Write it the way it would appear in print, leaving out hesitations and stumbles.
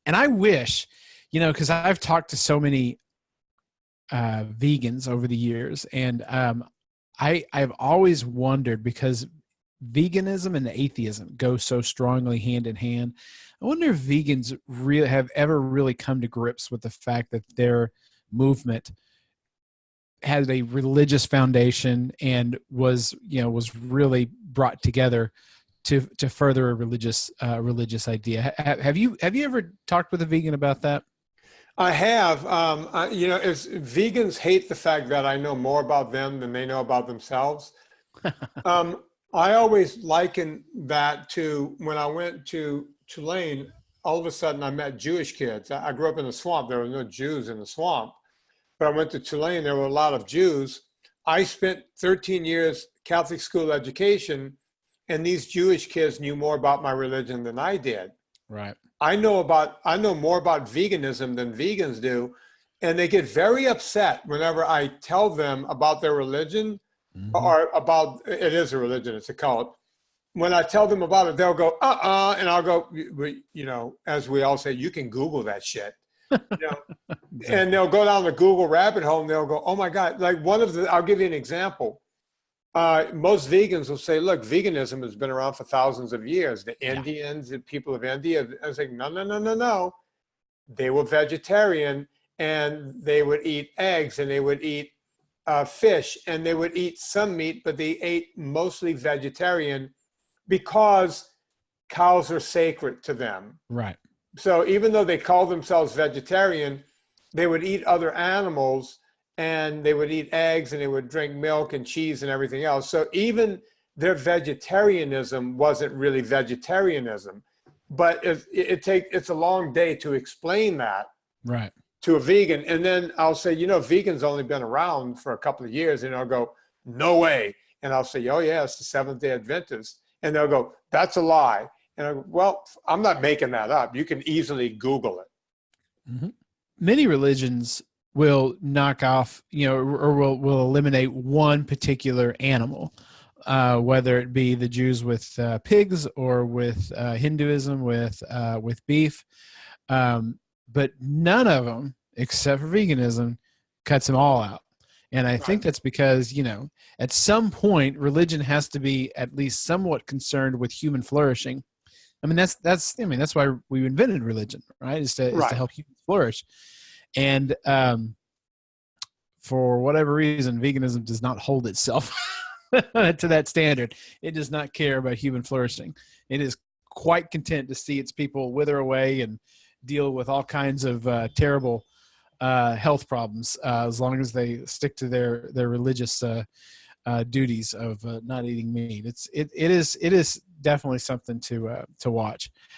And I wish, because I've talked to so many vegans over the years, and I've always wondered, because veganism and atheism go so strongly hand in hand. I wonder if vegans really have ever really come to grips with the fact that their movement had a religious foundation and was really brought together to further a religious idea. Have you ever talked with a vegan about that? I have. Vegans hate the fact that I know more about them than they know about themselves. Um, I always liken that to when I went to Tulane. All of a sudden, I met Jewish kids. I grew up in the swamp. There were no Jews in the swamp. But I went to Tulane. There were a lot of Jews. I spent 13 years Catholic school education, and these Jewish kids knew more about my religion than I did. Right. I know more about veganism than vegans do, and they get very upset whenever I tell them about their religion, or about, it is a religion, it's a cult. When I tell them about it, they'll go, and I'll go, as we all say, you can Google that shit. Exactly. And they'll go down the Google rabbit hole and they'll go, oh my God, like I'll give you an example. Most vegans will say, look, veganism has been around for thousands of years. The Indians, the people of India, I was like, no. They were vegetarian, and they would eat eggs, and they would eat fish, and they would eat some meat, but they ate mostly vegetarian because cows are sacred to them. Right. So even though they call themselves vegetarian, they would eat other animals, and they would eat eggs, and they would drink milk and cheese and everything else. So even their vegetarianism wasn't really vegetarianism, but it's a long day to explain that right to a vegan. And then I'll say, vegan's only been around for a couple of years, and they'll go, no way. And I'll say, oh yeah, it's the Seventh-day Adventist. And they'll go, that's a lie. And I go, well, I'm not making that up. You can easily Google it. Mm-hmm. Many religions will knock off, or will eliminate one particular animal, whether it be the Jews with pigs, or with Hinduism with beef. But none of them, except for veganism, cuts them all out. And I think that's because, at some point, religion has to be at least somewhat concerned with human flourishing. I mean, that's why we invented religion, right? Is to help humans flourish. And for whatever reason, veganism does not hold itself to that standard. It does not care about human flourishing. It is quite content to see its people wither away and deal with all kinds of terrible health problems, as long as they stick to their religious duties of not eating meat. It is definitely something to watch.